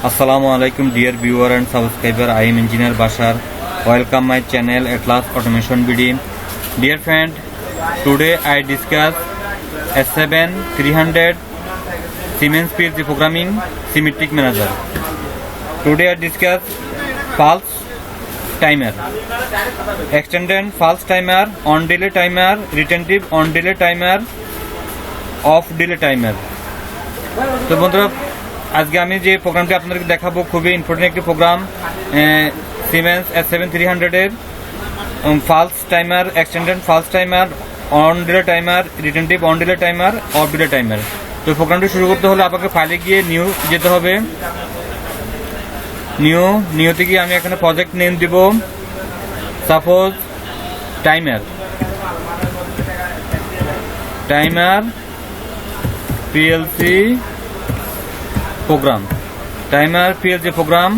Assalamu alaikum dear viewer and subscriber. I am engineer Bashar. Welcome my channel Atlas Automation BD. Dear friend, today I discuss S7 300 Siemens PLC programming symmetric manager. Today I discuss false timer, extended false timer, on delay timer, retentive on delay timer, off delay timer. তো বন্ধুরা, আজকে আমি যে প্রোগ্রামটি আপনাদেরকে দেখাবো খুবই important একটি প্রোগ্রাম, সিমেন্স S7 300 এর pulse timer, extended pulse timer, on delay timer, retentive on delay timer, off delay timer. তো প্রোগ্রামটি শুরু করতে হলে আপনাকে ফাইলে গিয়ে নিউ যেতে হবে। নিউতে গিয়ে আমি এখানে প্রজেক্ট নেম দিব, suppose timer PLC program, timer PLC program.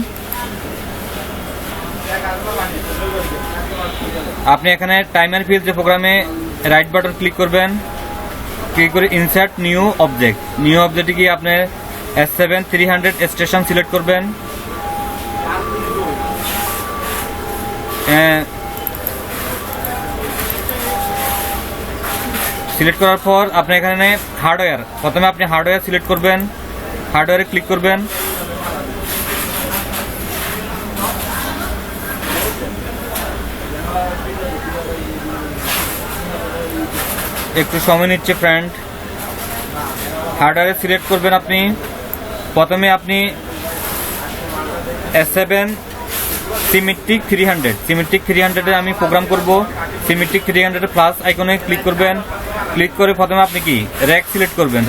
আপনি এখানে টাইমার পিএলসি প্রোগ্রামে রাইট বাটন ক্লিক করবেন, ক্লিক করে ইনসার্ট নিউ অবজেক্ট। নিউ অবজেক্টে গিয়ে আপনি S7 300 স্টেশন সিলেক্ট করবেন। সিলেক্ট করার পর আপনি এখানে হার্ডওয়্যার, প্রথমে আপনি হার্ডওয়্যার সিলেক্ট করবেন, হার্ডওয়্যারে ক্লিক করবেন। একটু সময় নিচ্ছে ফ্রেন্ড। হার্ডওয়্যারে সিলেক্ট করবেন আপনি। প্রথমে আপনি S7 সিমেট্রিক 300 আমি প্রোগ্রাম করব। সিমেট্রিক 300 প্লাস আইকনে ক্লিক করবেন। ক্লিক করে প্রথমে আপনি কি র্যাক সিলেক্ট করবেন।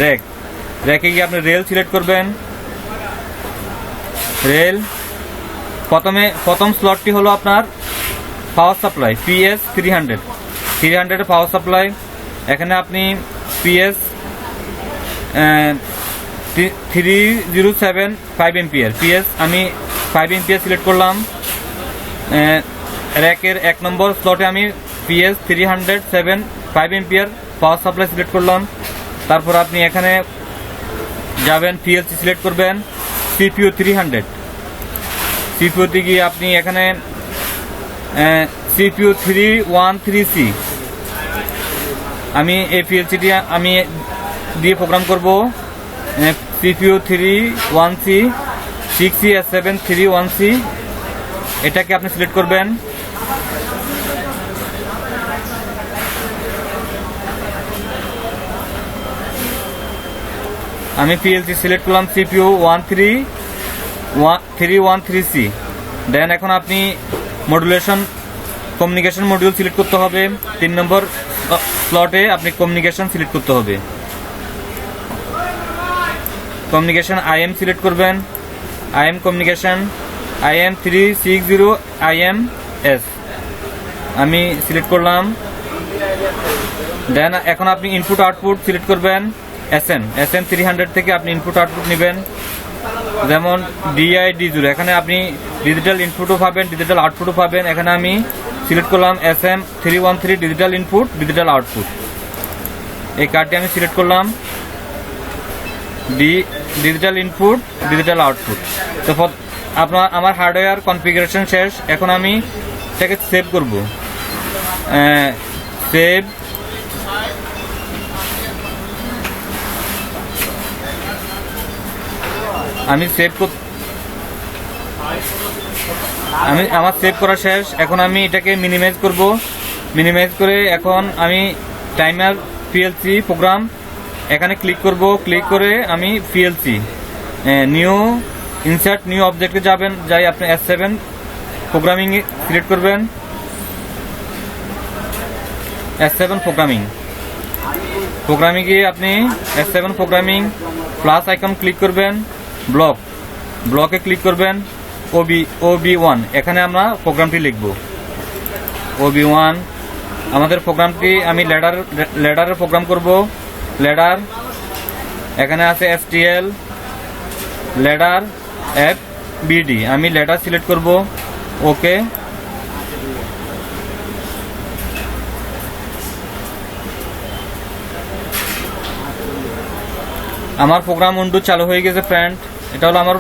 র্যাকে গিয়ে আপনি রেল সিলেক্ট করবেন। রেল প্রথম স্লটটি হলো আপনার power supply, PS 300 power supply. এখানে আপনি PS 3075 এম্পিয়ার, PS আমি 5 এম্পিয়ার সিলেক্ট করলাম। র্যাকের 1 নম্বর স্লটে আমি PS 307 5 ampere power supply select করলাম। তারপর আপনি এখানে যাবেন, পিএলসি সিলেক্ট করবেন, CPU 300। সিপিইউতে গিয়ে আপনি এখানে CPU 313C, আমি এই পিএলসিটি আমি দিয়ে প্রোগ্রাম করব। CPU 31C 6C S7 31C, এটাকে আপনি সিলেক্ট করবেন। আমি পিএলসি সিলেক্ট করলাম CPU 313C। দেন এখন আপনি মডুলেশন কমিউনিকেশন মডিউল সিলেক্ট করতে হবে। 3 নম্বর স্লটে আপনি কমিউনিকেশন সিলেক্ট করতে হবে। কমিউনিকেশন IM সিলেক্ট করবেন। IM কমিউনিকেশন IM 360 IMS আমি সিলেক্ট করলাম। দেন এখন আপনি ইনপুট আউটপুট সিলেক্ট করবেন। SN 300 থেকে আপনি ইনপুট আউটপুট নেবেন, যেমন DI/D0। এখানে আপনি ডিজিটাল ইনপুটও পাবেন, ডিজিটাল আউটপুটও পাবেন। এখানে আমি সিলেক্ট করলাম SM 313 digital input digital output. এই কার্ডটি আমি সিলেক্ট করলাম, ডিজিটাল ইনপুট ডিজিটাল আউটপুট। তো আমার হার্ডওয়্যার কনফিগারেশন শেষ। এখন আমি এটাকে সেভ করব। সেভ, আমার সেভ করা শেষ। এখন আমি এটাকে মিনিমাইজ করব। মিনিমাইজ করে এখন আমি টাইমার পিএলসি প্রোগ্রাম এখানে ক্লিক করব। ক্লিক করে আমি পিএলসি নিউ ইনসার্ট নিউ অবজেক্টে যাই আপনি S7 প্রোগ্রামিং সিলেক্ট করবেন। S7 প্রোগ্রামিং গিয়ে আপনি S7 programming plus icon click করবেন। ব্লকে ক্লিক করবেন। OB1 এখানে আমরা প্রোগ্রামটি লিখব। OB1 আমাদের প্রোগ্রামটি আমি ল্যাডারের প্রোগ্রাম করব। ল্যাডার এখানে আছে STL ল্যাডার FBD, আমি ল্যাডার সিলেক্ট করব। ওকে, আমার প্রোগ্রাম উইন্ডো চালু হয়ে গেছে ফ্রেন্ড। এটা হলো আমার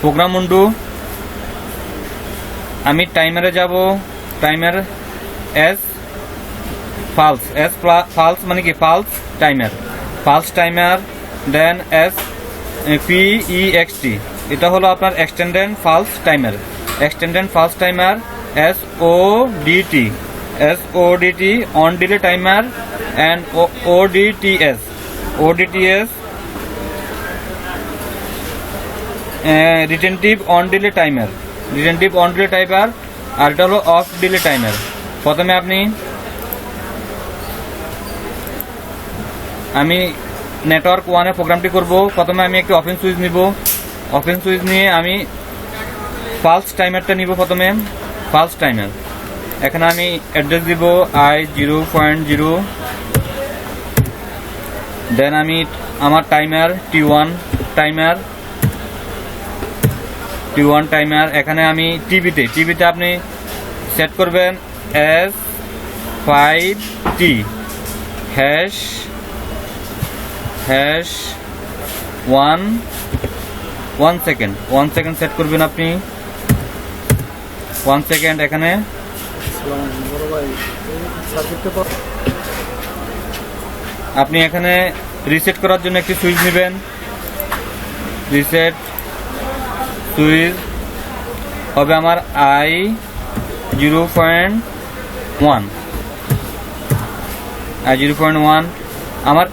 প্রোগ্রাম উন্ডু আমি টাইমারে যাব টাইমার এস ফালস মানে কি pulse timer then S PEXT এটা হলো আপনার extended pulse timer SODT on delay timer and ODTS retentive on delay timer আর এটা হলো অফ ডিলে টাইমার। প্রথমে আমি নেটওয়ার্ক 1 এ প্রোগ্রামটি করব। প্রথমে আমি একটি ওপেন সুইচ নিব। ওপেন সুইচ নিয়ে আমি ফালস টাইমারটা নিব। প্রথমে ফালস টাইমার, এখানে আমি অ্যাড্রেস দিব I0.0, দেন আমি আমার টাইমার T1 টাইমার এখানে আমি টিভিতে আপনি সেট করবেন S5T হ্যাশ 1 সেকেন্ড সেট করবেন আপনি 1 সেকেন্ড। এখানে আপনি এখানে রিসেট করার জন্য একটি সুইচ নেবেন। রিসেট সুইচ হবে আমার I0.1 আমার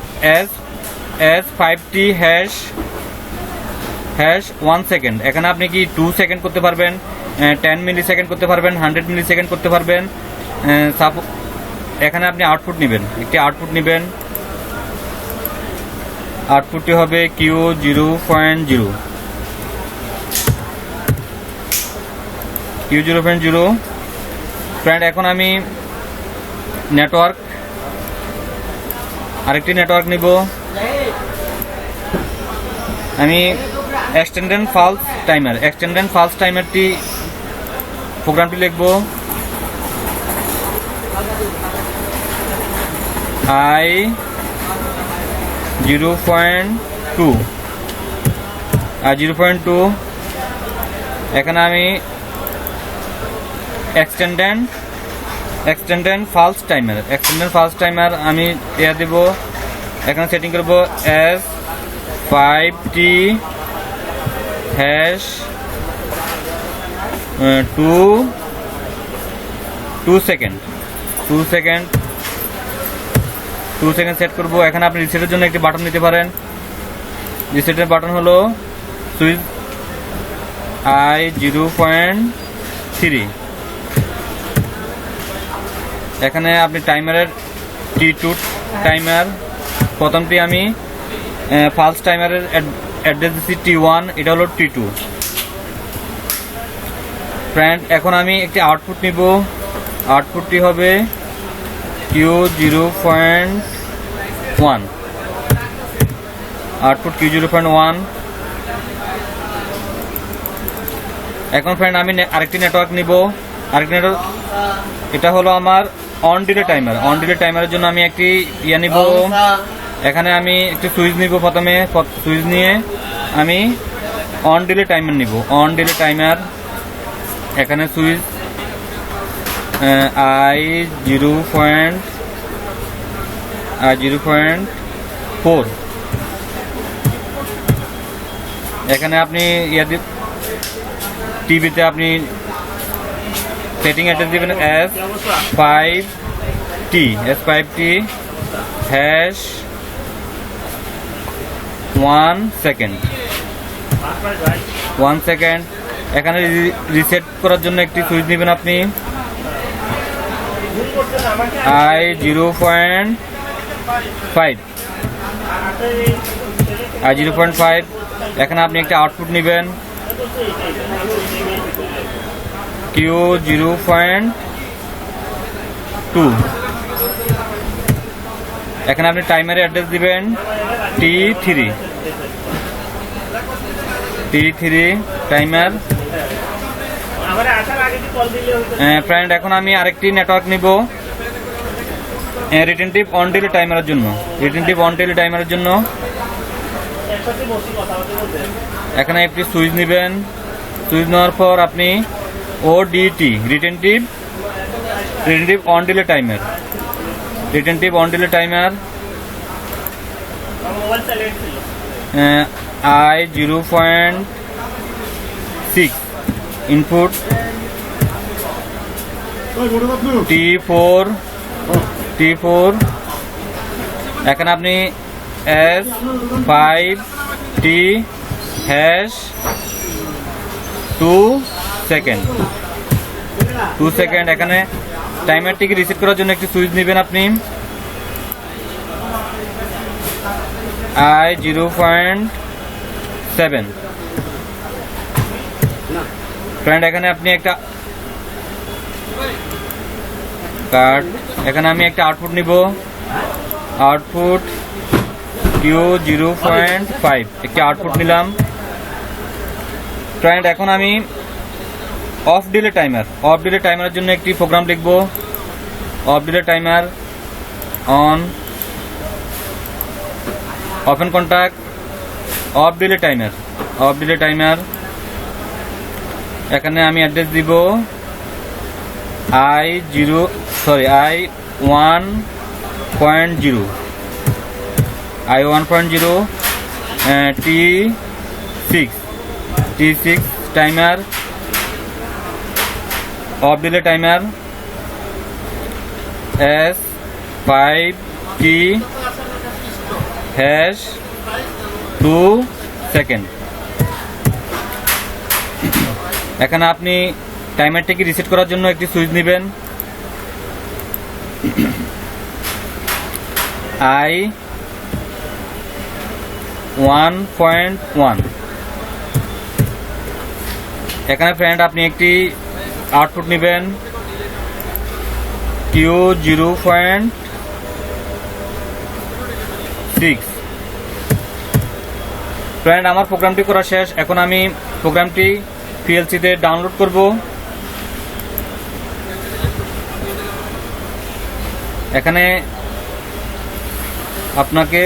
S5T হ্যাশ 1 সেকেন্ড। এখানে আপনি কি 2 সেকেন্ড করতে পারবেন, 10 মিলি সেকেন্ড করতে পারবেন, 100 মিলি সেকেন্ড করতে পারবেন। এখানে আপনি আউটপুট নেবেন, একটি আউটপুট নেবেন। আউটপুটটি হবে Q0.0। ফ্রেন্ড, এখন আমি আরেকটি নেটওয়ার্ক নিব। আমি এক্সটেন্ডেড ফালস টাইমারটি প্রোগ্রামটি লিখব। I0.2 এখানে আমি এক্সটেন্ডেড ফালস টাইমার আমি দেব। এখানে সেটিং করব S5T হ্যাশ 2 সেকেন্ড সেট করব। এখানে আপনি রিসেটের জন্য একটি বাটন নিতে পারেন। রিসেটের বাটন হলো সুইচ I0.3। এখানে আপনি টাইমারের T2 টাইমার, প্রথমটি আমি ফালস টাইমারের অ্যাড্রেস দিচ্ছি T1, এটা হলো T2। ফ্রেন্ড, এখন আমি একটি আউটপুট নিব। আউটপুটটি হবে Q0.1। এখন ফ্রেন্ড আমি আরেকটি নেটওয়ার্ক নিব। এটা হলো আমার অন ডিলে টাইমারের জন্য আমি একটি নিব। এখানে আমি একটি সুইচ নিব। প্রথমে সুইচ নিয়ে আমি অন ডিলে টাইমার নিব। এখানে সুইচ I0.4। এখানে আপনি টিভিতে আপনি সেটিং অ্যাড্রেস দিবেন S5T হ্যাশ 1 সেকেন্ড। এখানে রিসেট করার জন্য একটি সুইচ নেবেন আপনি I0.5। এখানে আপনি একটা আউটপুট নেবেন Q0.2। এখানে আপনি টাইমারের অ্যাড্রেস দিবেন T3 টাইমার। ফ্রেন্ড, এখন আমি আরেকটি নেটওয়ার্ক নিব। রিটেনটিভ অন ডিলে টাইমারের জন্য, রিটেনটিভ অন ডিলে টাইমারের জন্য এখানে একটি সুইচ নেবেন। সুইচ নেওয়ার পর আপনি ODT retentive on delay timer, retentive on delay timer I 0.6 input T4 এখানে আপনি S5T hash 2 সেকেন্ড এখানে টাইমারটিকে রিসেট করার জন্য একটি সুইচ নেবেন আপনি I 0.7 ফ্রেন্ড এখানে আপনি একটা কার্ড, এখানে আমি একটা আউটপুট নিব, আউটপুট Q0.5 একটি আউটপুট নিলাম। ফ্রেন্ড এখন আমি অফ ডিলে টাইমারের জন্য একটি প্রোগ্রাম লিখব। Of delay timer on open contact of delay timer এখানে আমি অ্যাড্রেস দিব I1.0 T6 timer off delay timer S5T hash 2 second এখানে আপনি টাইমারটিকে রিসেট করার জন্য একটি সুইচ নেবেন I1.1 এখানে ফ্রেন্ড আপনি একটি আউটপুট নেবেন Q0.6 ফ্রেন্ড আমার প্রোগ্রামটি করা শেষ। এখন আমি প্রোগ্রামটি পিএলসিতে ডাউনলোড করব। এখানে আপনাকে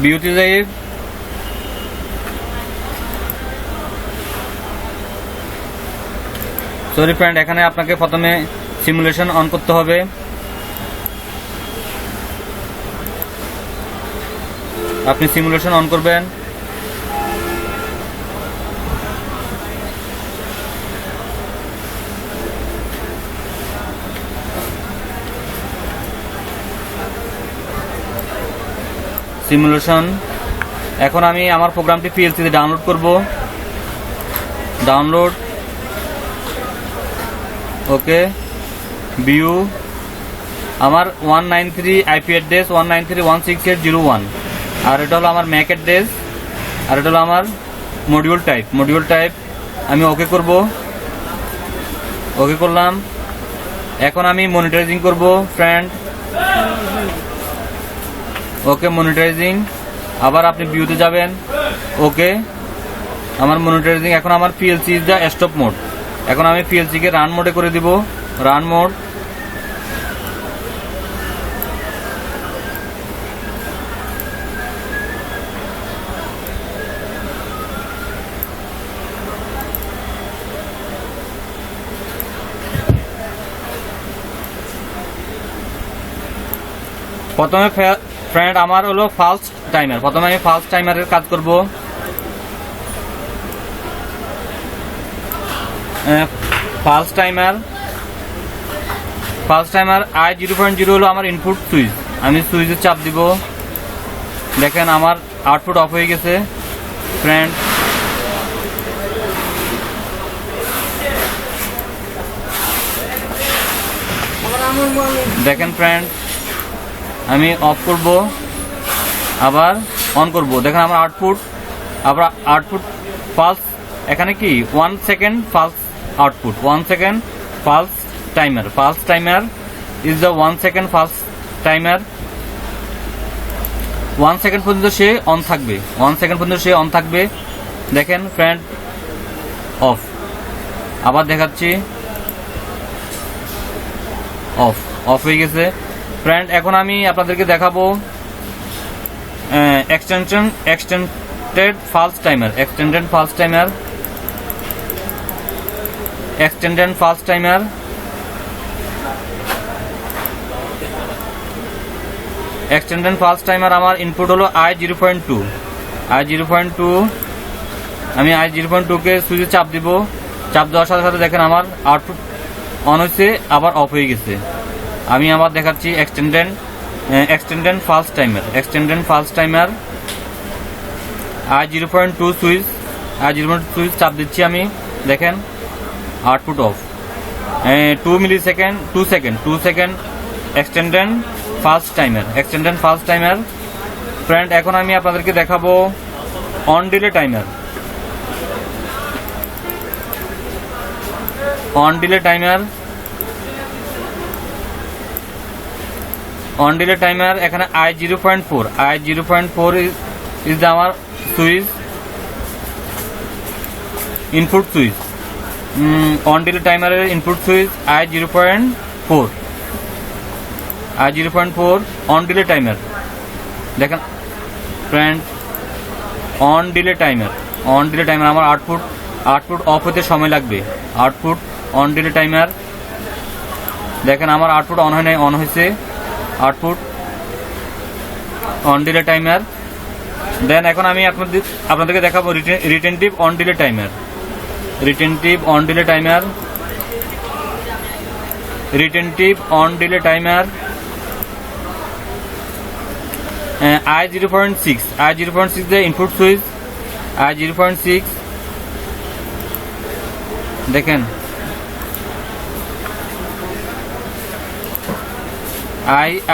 বিউটি যাই সরি ফ্রেন্ড এখানে আপনাকে প্রথমে সিমুলেশন অন করতে হবে। আপনি সিমুলেশন অন করবেন। সিমুলেশন এখন আমি আমার প্রোগ্রামটি পিএলসিতে ডাউনলোড করব। ডাউনলোড ওকে ভিউ আমার 193 আইপি অ্যাড্রেস 193.168.0.1 আর এটা হলো আমার ম্যাক অ্যাড্রেস আর এটা হলো আমার মডিউল টাইপ আমি ওকে করব। ওকে করলাম। এখন আমি মনিটরাইজিং করব ফ্রেন্ড। ওকে মনিটরাইজিং আবার আপনি ভিউতে যাবেন। ওকে আমার মনিটরাইজিং এখন আমার PLC is the stop mode. এখন আমি পিএলসি কে রান মোডে করে দিব। রান মোড প্রথমে ফ্রেন্ড আমার হলো ফার্স্ট টাইমার। প্রথমে আমি ফার্স্ট টাইমারের কাজ করব। ফার্স্ট টাইমার I0.0 হলো আমার ইনপুট সুইচ। আমি সুইচে চাপ দিব। দেখেন আমার আউটপুট অফ হয়ে গেছে ফ্রেন্ড। দেখেন ফ্রেন্ড আমি অফ করব আবার অন করব। দেখেন আমার আউটপুট পালস এখানে কি 1 second pulse output 1 second pulse timer is the 1 second pulse timer. 1 second পর্যন্ত সে অন থাকবে। দেখেন ফ্রেন্ড অফ আবার দেখাচ্ছি অফ। অফ হয়ে গেছে। ফ্রেন্ড এখন আমি আপনাদেরকে দেখাবো extended pulse timer. Extended pulse timer আমার ইনপুট হলো I0.2। আমি I0.2 কে সুইচে চাপ দিব। চাপ দেওয়ার সাথে সাথে দেখেন আমার আউটপুট অন হয়েছে, আবার অফ হয়ে গেছে। আমি আবার দেখাচ্ছি extended pulse timer I0.2 switch চাপ দিচ্ছি আমি, দেখেন output off. 2 second extended pulse timer. Friend এখন আমি আপনাদেরকে দেখাবো অন ডিলে টাইমার। এখানে I0.4 ইজ আমার switch, input switch. On delay টাইমারের input switch I0.4 on delay timer. দেখেন ফ্রেন্ড অন ডিলে টাইমার আমার আউটপুট অফ হতে সময় লাগবে। আউটপুট অন ডিলে টাইমার, দেখেন আমার আউটপুট অন হয় নাই, অন হয়েছে। Output on delay timer. Then এখন আমি আপনাদেরকে দেখাবো retentive on delay timer. I0.6 the input switch। I0.6 দেখেন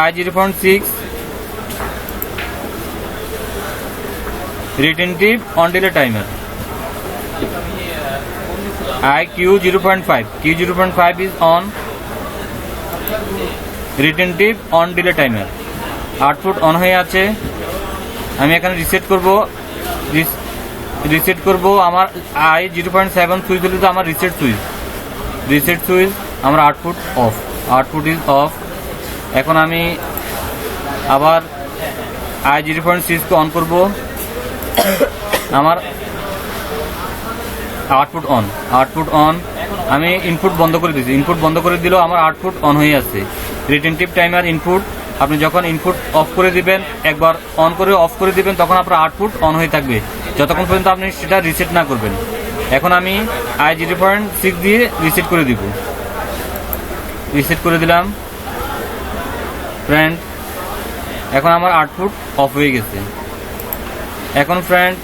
I0.6 retentive on delay timer। Q0.5 is on retentive on delay timer। Output on হয়ে আছে। আমি এখানে রিসেট করব। আমার I0.7 সুইচ হলে তো আমার রিসেট সুইচ আমার আউটপুট ইজ অফ। এখন আমি আবার I0.6 কে অন করব। আমার আউটপুট অন। আমি ইনপুট বন্ধ করে দিয়েছি। ইনপুট বন্ধ করে দিলেও আমার আউটপুট অন হয়ে আছে। রিটেনটিভ টাইমার ইনপুট, আপনি যখন ইনপুট অফ করে দিবেন, একবার অন করে অফ করে দিবেন, তখন আপনার আউটপুট অন হয়ে থাকবে যতক্ষণ পর্যন্ত আপনি সেটা রিসেট না করবেন। এখন আমি I0.6 দিয়ে রিসেট করে দিলাম ফ্রেন্ড। এখন আমার আউটপুট অফ হয়ে গেছে। এখন ফ্রেন্ড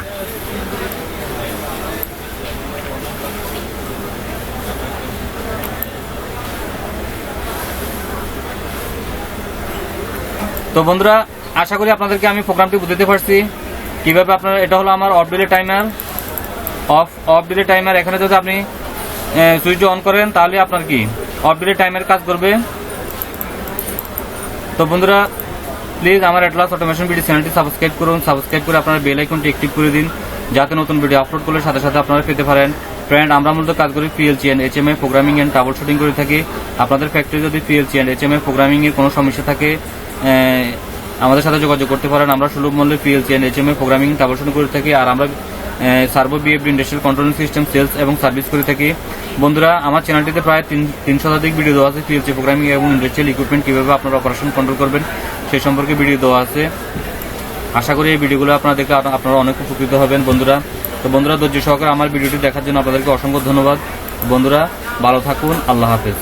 তো বন্ধুরা, আশা করি আপনাদেরকে আমি প্রোগ্রামটি বুঝাতে পারছি কিভাবে আপনারা। এটা হলো আমার অফ ডিলে টাইমার। এখানে যদি আপনি সুইচ অন করেন তাহলে আপনার কি অফ ডিলে টাইমার কাজ করবে। তো বন্ধুরা, প্লিজ আমার এটলাস অটোমেশন ভিডিও চ্যানেলটি সাবস্ক্রাইব করুন। সাবস্ক্রাইব করে আপনার বেল আইকনটি অ্যাক্টিভ করে দিন, যাতে নতুন ভিডিও আপলোড করলে সাথে সাথে আপনারা পেতে পারেন। ফ্রেন্ড, আমরা মূলত কাজ করি PLC and HMI programming and trouble shooting করে থাকি। আপনাদের ফ্যাক্টরি যদি PLC and HMI প্রোগ্রামিং এর কোনো সমস্যা থাকে, আমাদের সাথে যোগাযোগ করতে পারেন। আমরা সুলভ মূল্যে PLC and HMI programming trouble shooting করে থাকি। আর আমরা servo BFD industrial controlling system sales এবং সার্ভিস করে থাকি। বন্ধুরা, আমার চ্যানেলটিতে প্রায় 300 শতাধিক ভিডিও দেওয়া আছে। PLC প্রোগ্রামিং এবং ইন্ডাস্ট্রিয়াল ইকুইপমেন্ট কীভাবে আপনারা অপারেশন কন্ট্রোল করবেন সেই সম্পর্কে ভিডিও দেওয়া আছে। আশা করি এই ভিডিওগুলো আপনারা দেখে আপনারা অনেক উপকৃত হবেন বন্ধুরা। তো বন্ধুরা, ধৈর্য সহকারে আমার ভিডিওটি দেখার জন্য আপনাদেরকে অসংখ্য ধন্যবাদ। বন্ধুরা, ভালো থাকুন। আল্লাহ হাফেজ।